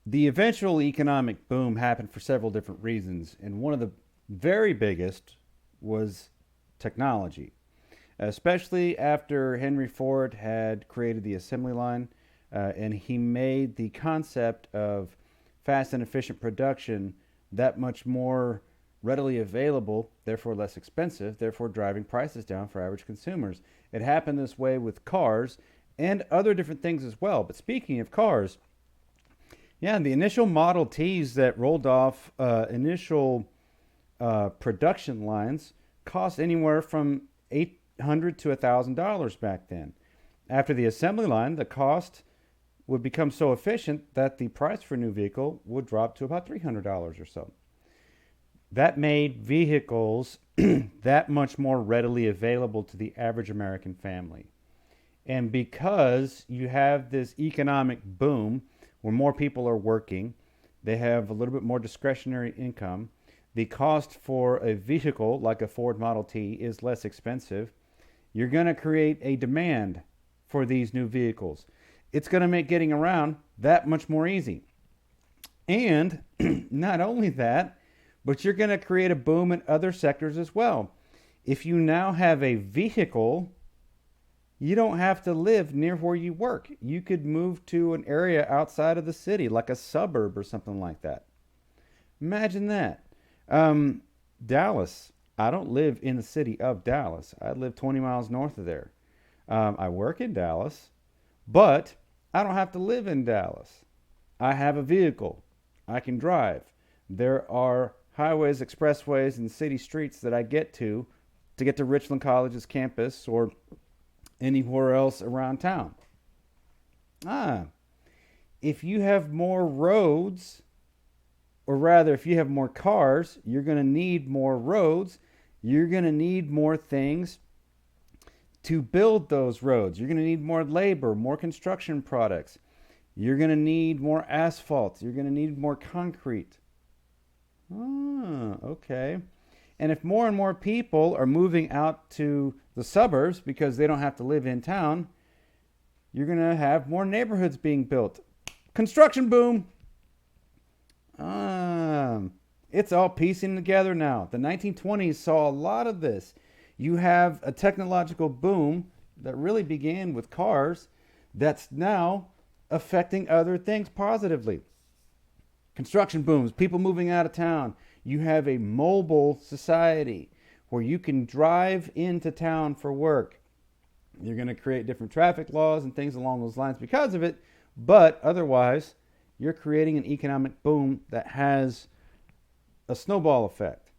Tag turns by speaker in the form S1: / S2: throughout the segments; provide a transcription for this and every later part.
S1: The eventual economic boom happened for several different reasons, and one of the very biggest was technology, especially after Henry Ford had created the assembly line, and he made the concept of fast and efficient production that much more readily available, therefore less expensive, therefore driving prices down for average consumers. It happened this way with cars and other different things as well. But speaking of cars, yeah, the initial Model Ts that rolled off initial production lines cost anywhere from $800 to $1,000 back then. After the assembly line, the cost would become so efficient that the price for a new vehicle would drop to about $300 or so. That made vehicles that much more readily available to the average American family. And because you have this economic boom where more people are working, they have a little bit more discretionary income. The cost for a vehicle like a Ford Model T is less expensive. You're going to create a demand for these new vehicles. It's going to make getting around that much more easy. And not only that, but you're going to create a boom in other sectors as well. If you now have a vehicle, you don't have to live near where you work. You could move to an area outside of the city, like a suburb or something like that. Imagine that. Um, Dallas. I don't live in the city of Dallas. I live 20 miles north of there. I work in Dallas, but I don't have to live in Dallas. I have a vehicle. I can drive. There are highways, expressways, and city streets that I get to Richland College's campus or anywhere else around town. Ah, if you have more roads, or rather, if you have more cars, you're going to need more roads. You're going to need more things to build those roads. You're going to need more labor, more construction products. You're going to need more asphalt. You're going to need more concrete. Ah, okay. And if more and more people are moving out to the suburbs because they don't have to live in town, you're going to have more neighborhoods being built. Construction boom. It's all piecing together now. The 1920s saw a lot of this. You have a technological boom that really began with cars that's now affecting other things positively. Construction booms, people moving out of town. You have a mobile society where you can drive into town for work. You're going to create different traffic laws and things along those lines because of it, but otherwise, you're creating an economic boom that has a snowball effect.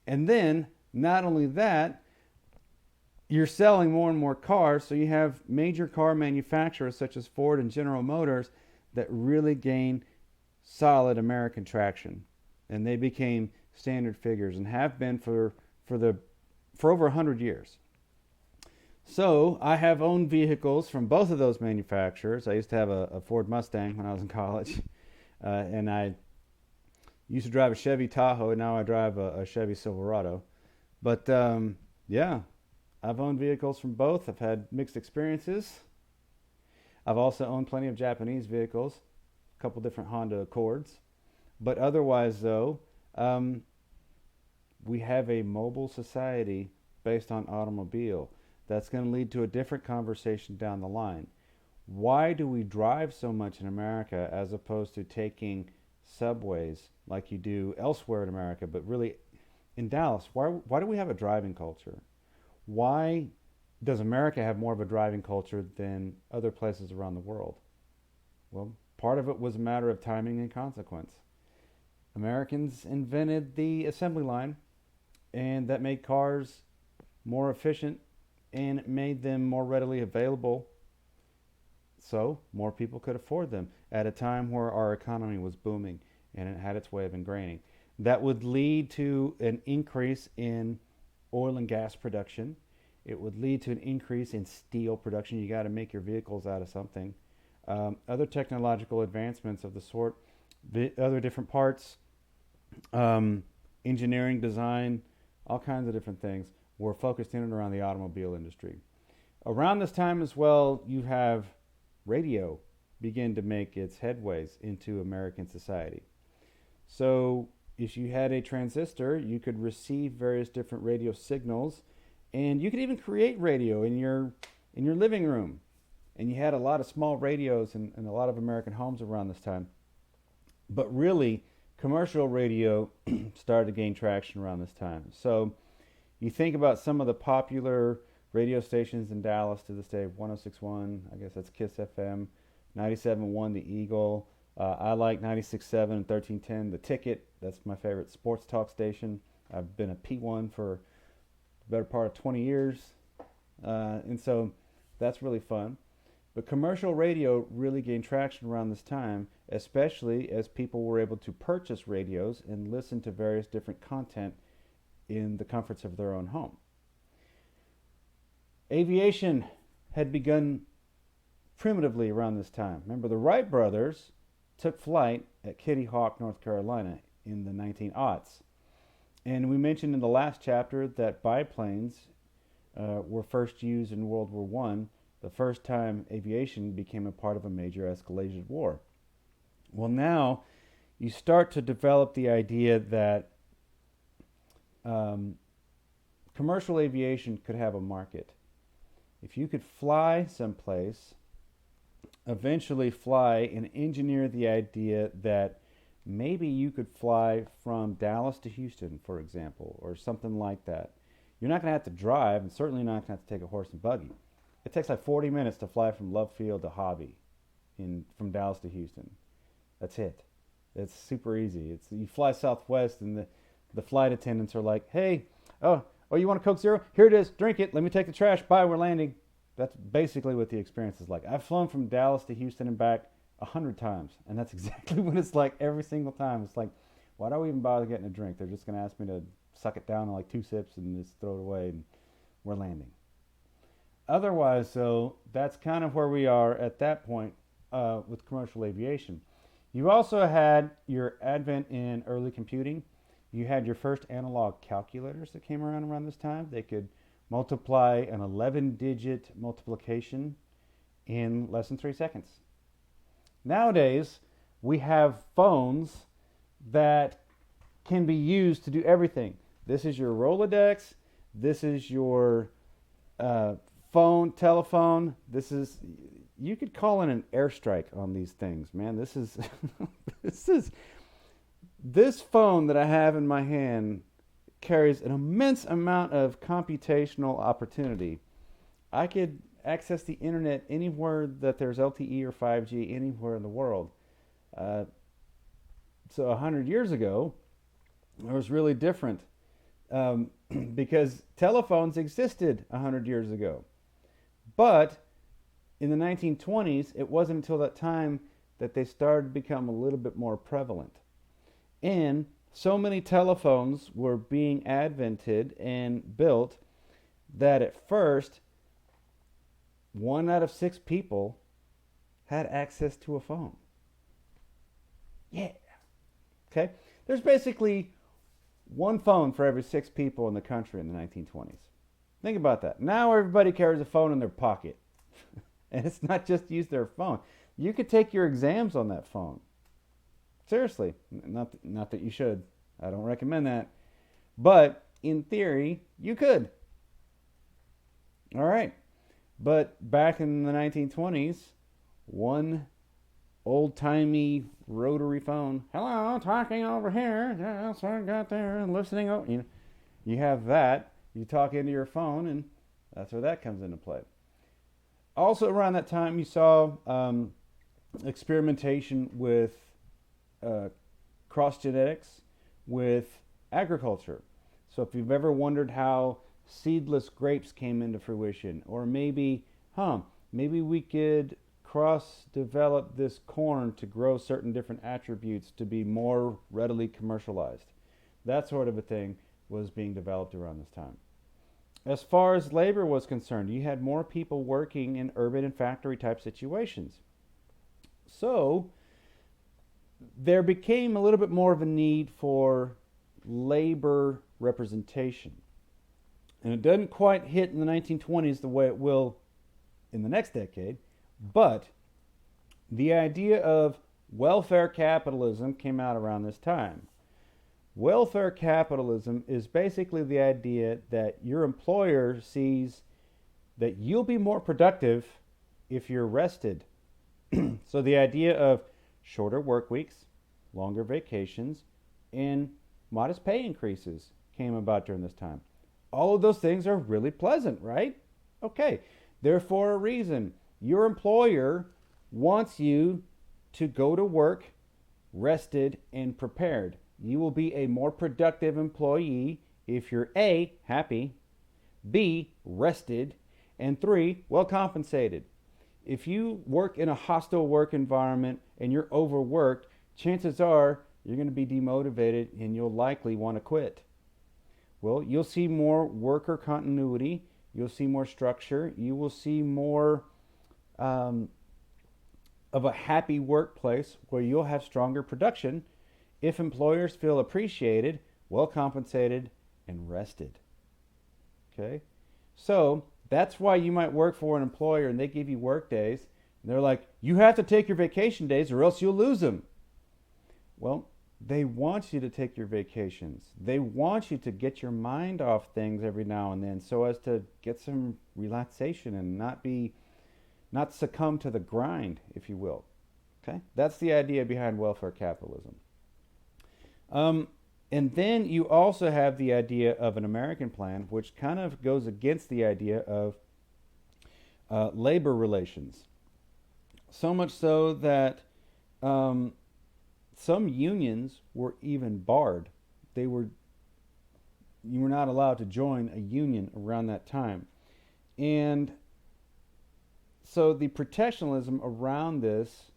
S1: And then, not only that, you're selling more and more cars, so you have major car manufacturers such as Ford and General Motors that really gain solid American traction, and they became standard figures and have been for over 100 years. So I have owned vehicles from both of those manufacturers. I used to have a Ford Mustang when I was in college, and I used to drive a Chevy Tahoe, and now I drive a Chevy Silverado. But yeah, I've owned vehicles from both. I've had mixed experiences. I've also owned plenty of Japanese vehicles, a couple different Honda Accords. But otherwise, though, um, we have a mobile society based on automobile. That's going to lead to a different conversation down the line. Why do we drive so much in America as opposed to taking subways like you do elsewhere in America, but really in Dallas? Why do we have a driving culture? Why does America have more of a driving culture than other places around the world? Well, part of it was a matter of timing and consequence. Americans invented the assembly line, and that made cars more efficient and it made them more readily available, so more people could afford them at a time where our economy was booming and it had its way of ingraining. That would lead to an increase in oil and gas production. It would lead to an increase in steel production. You got to make your vehicles out of something. Other technological advancements of the sort, the other different parts, um, engineering, design, all kinds of different things were focused in and around the automobile industry. Around this time as well, you have radio. begin to make its headways into American society. So, if you had a transistor, you could receive various different radio signals, and you could even create radio in your living room. And you had a lot of small radios in a lot of American homes around this time. But really, commercial radio started to gain traction around this time. So you think about some of the popular radio stations in Dallas to this day: 106.1, I guess that's Kiss FM, 97.1, The Eagle. I like 96.7 and 1310, The Ticket. That's my favorite sports talk station. I've been a P1 for the better part of 20 years. And so that's really fun. But commercial radio really gained traction around this time, especially as people were able to purchase radios and listen to various different content in the comforts of their own home. Aviation had begun primitively around this time. Remember, the Wright brothers took flight at Kitty Hawk, North Carolina in the 1900s. And we mentioned in the last chapter that biplanes were first used in World War One, the first time aviation became a part of a major escalated war. Well, now you start to develop the idea that commercial aviation could have a market. If you could fly someplace, eventually fly and engineer the idea that maybe you could fly from Dallas to Houston, for example, or something like that. You're not going to have to drive, and certainly not going to have to take a horse and buggy. It takes like 40 minutes to fly from Love Field to Hobby, from Dallas to Houston. That's it. It's super easy. You fly Southwest, and the flight attendants are like, "Hey, oh, you want a Coke Zero? Here it is. Drink it. Let me take the trash. Bye. We're landing." That's basically what the experience is like. I've flown from Dallas to Houston and back 100 times, and that's exactly what it's like every single time. It's like, why do we even bother getting a drink? They're just going to ask me to suck it down in like 2 sips and just throw it away, and we're landing. Otherwise, though, that's kind of where we are at that point with commercial aviation. You also had your advent in early computing. You had your first analog calculators that came around this time. They could multiply an 11-digit multiplication in less than 3 seconds. Nowadays, we have phones that can be used to do everything. This is your Rolodex. This is your telephone. You could call in an airstrike on these things, man. This phone that I have in my hand carries an immense amount of computational opportunity. I could access the internet anywhere that there's LTE or 5G anywhere in the world. So 100 years ago, it was really different because telephones existed 100 years ago. But in the 1920s, it wasn't until that time that they started to become a little bit more prevalent. And so many telephones were being invented and built that at first, 1 out of 6 people had access to a phone. Yeah. Okay? There's basically 1 phone for every 6 people in the country in the 1920s. Think about that. Now everybody carries a phone in their pocket. And it's not just use their phone. You could take your exams on that phone. Seriously. Not that you should. I don't recommend that. But in theory, you could. All right. But back in the 1920s, 1 old-timey rotary phone. Hello, talking over here. Yes, I got there and listening. You have that. You talk into your phone, and that's where that comes into play. Also, around that time, you saw experimentation with cross genetics with agriculture. So if you've ever wondered how seedless grapes came into fruition, or maybe we could cross-develop this corn to grow certain different attributes to be more readily commercialized. That sort of a thing was being developed around this time. As far as labor was concerned, you had more people working in urban and factory type situations. So there became a little bit more of a need for labor representation. And it doesn't quite hit in the 1920s the way it will in the next decade, but The idea of welfare capitalism came out around this time. Welfare capitalism is basically the idea that your employer sees that you'll be more productive if you're rested. So the idea of shorter work weeks, longer vacations, and modest pay increases came about during this time. All of those things are really pleasant, right? Okay, therefore, a reason. Your employer wants you to go to work rested and prepared. You will be a more productive employee if you're A, happy, B, rested, and 3, well compensated. If you work in a hostile work environment and you're overworked, chances are you're going to be demotivated and you'll likely want to quit. Well, you'll see more worker continuity, you'll see more structure, you will see more um, of a happy workplace where you'll have stronger production if employers feel appreciated, well compensated, and rested. Okay? So that's why you might work for an employer and they give you work days and they're like, you have to take your vacation days or else you'll lose them. Well, they want you to take your vacations. They want you to get your mind off things every now and then so as to get some relaxation and not succumb to the grind, if you will. Okay? That's the idea behind welfare capitalism. Um, and then you also have the idea of an American plan, which kind of goes against the idea of labor relations. So much so that um, some unions were even barred. They were You were not allowed to join a union around that time, and so the protectionism around this,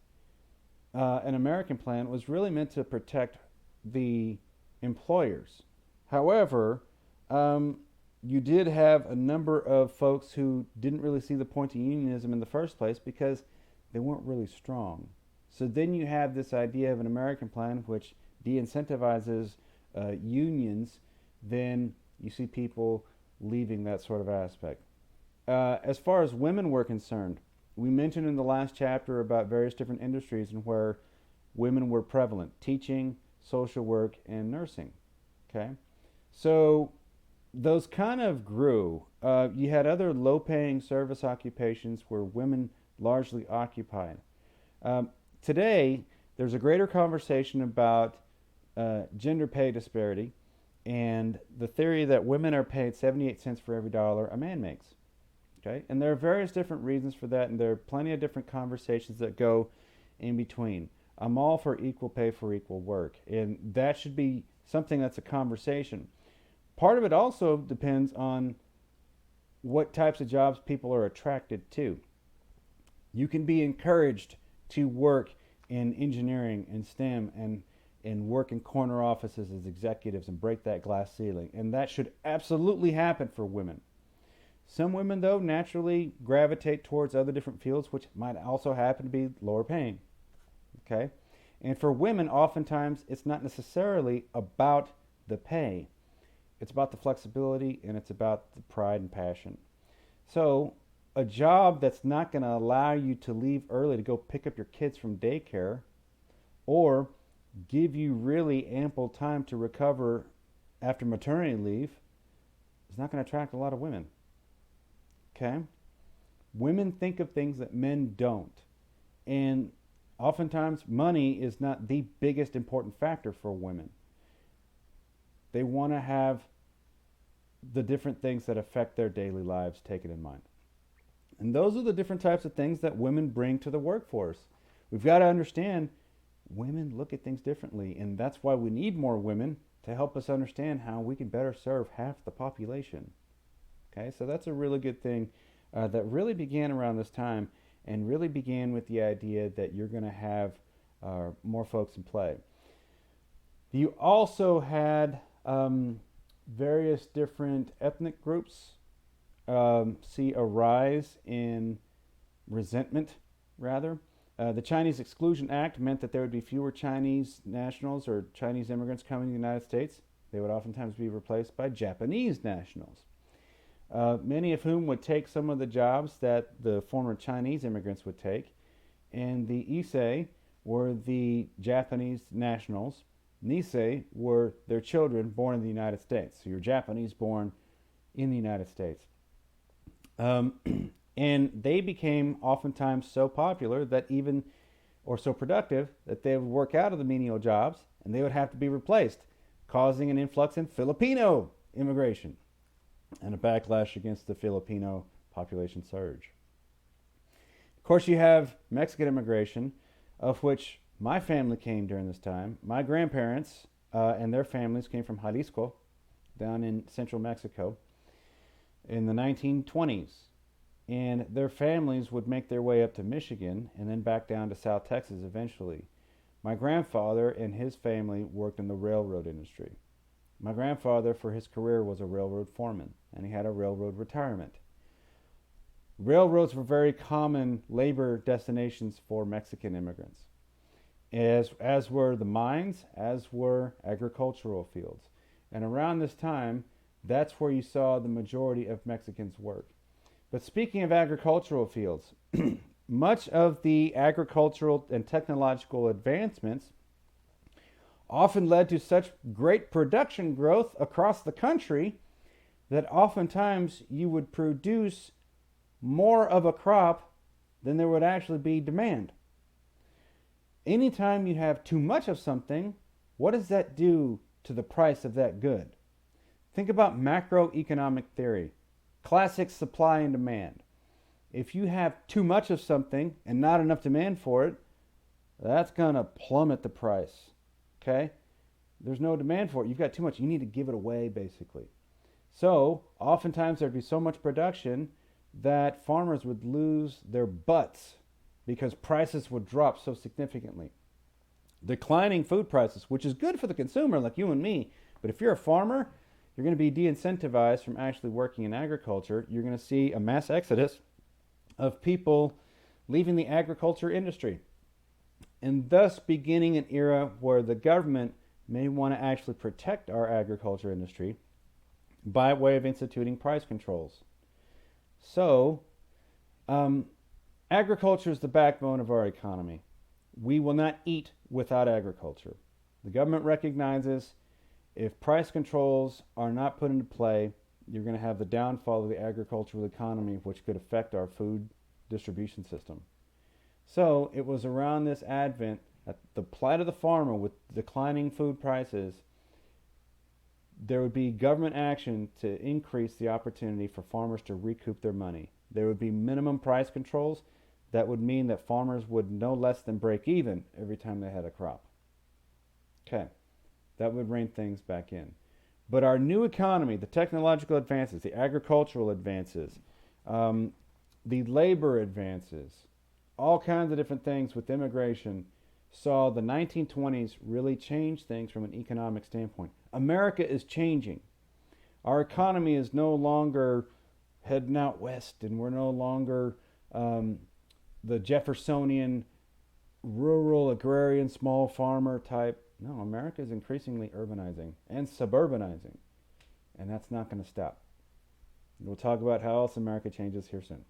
S1: an American plan, was really meant to protect the employers. However, um, you did have a number of folks who didn't really see the point of unionism in the first place because they weren't really strong. So then you have this idea of an American plan which de incentivizes unions, then you see people leaving that sort of aspect. As far as women were concerned, we mentioned in the last chapter about various different industries and where women were prevalent: teaching, social work, and nursing. Okay, so those kind of grew. You had other low-paying service occupations where women largely occupied. Um, Today, there's a greater conversation about gender pay disparity and the theory that women are paid 78 cents for every dollar a man makes. Okay, and there are various different reasons for that, and there are plenty of different conversations that go in between. I'm all for equal pay for equal work, and that should be something that's a conversation. Part of it also depends on what types of jobs people are attracted to. You can be encouraged to work in engineering and STEM and work in corner offices as executives and break that glass ceiling, and that should absolutely happen for women. Some women, though, naturally gravitate towards other different fields, which might also happen to be lower paying. Okay? And for women, oftentimes, it's not necessarily about the pay. It's about the flexibility and it's about the pride and passion. So, a job that's not going to allow you to leave early to go pick up your kids from daycare or give you really ample time to recover after maternity leave is not going to attract a lot of women. Okay? Women think of things that men don't. And oftentimes, money is not the biggest important factor for women. They want to have the different things that affect their daily lives taken in mind. And those are the different types of things that women bring to the workforce. We've got to understand women look at things differently, and that's why we need more women to help us understand how we can better serve half the population. Okay, so that's a really good thing that really began around this time and really began with the idea that you're going to have more folks in play. You also had various different ethnic groups see a rise in resentment, rather. The Chinese Exclusion Act meant that there would be fewer Chinese nationals or Chinese immigrants coming to the United States. They would oftentimes be replaced by Japanese nationals, many of whom would take some of the jobs that the former Chinese immigrants would take. and the Issei were the Japanese nationals. Nisei were their children born in the United States. So you're Japanese born in the United States. Um, and they became oftentimes so popular that even, or so productive, that they would work out of the menial jobs and they would have to be replaced, causing an influx in Filipino immigration and a backlash against the Filipino population surge. Of course, you have Mexican immigration, of which my family came during this time. My grandparents and their families came from Jalisco, down in central Mexico, in the 1920s. And their families would make their way up to Michigan and then back down to South Texas eventually. My grandfather and his family worked in the railroad industry. My grandfather, for his career, was a railroad foreman, and he had a railroad retirement. Railroads were very common labor destinations for Mexican immigrants, as were the mines, as were agricultural fields. And around this time, that's where you saw the majority of Mexicans work. But speaking of agricultural fields, much of the agricultural and technological advancements often led to such great production growth across the country that oftentimes you would produce more of a crop than there would actually be demand. Anytime you have too much of something, what does that do to the price of that good? Think about macroeconomic theory, classic supply and demand. If you have too much of something and not enough demand for it, that's going to plummet the price. Okay? There's no demand for it. You've got too much. You need to give it away, basically. So, oftentimes there'd be so much production that farmers would lose their butts because prices would drop so significantly. Declining food prices, which is good for the consumer like you and me, but if you're a farmer, you're going to be de-incentivized from actually working in agriculture. You're going to see a mass exodus of people leaving the agriculture industry, and thus beginning an era where the government may want to actually protect our agriculture industry by way of instituting price controls. So, agriculture is the backbone of our economy. We will not eat without agriculture. The government recognizes if price controls are not put into play, you're going to have the downfall of the agricultural economy, which could affect our food distribution system. So it was around this advent that the plight of the farmer with declining food prices, there would be government action to increase the opportunity for farmers to recoup their money. There would be minimum price controls that would mean that farmers would no less than break even every time they had a crop. Okay, that would rein things back in. But our new economy, the technological advances, the agricultural advances, the labor advances, all kinds of different things with immigration, saw the 1920s really change things from an economic standpoint. America is changing. Our economy is no longer heading out west, and we're no longer the Jeffersonian rural agrarian small farmer type. No, America is increasingly urbanizing and suburbanizing, and that's not going to stop. We'll talk about how else America changes here soon.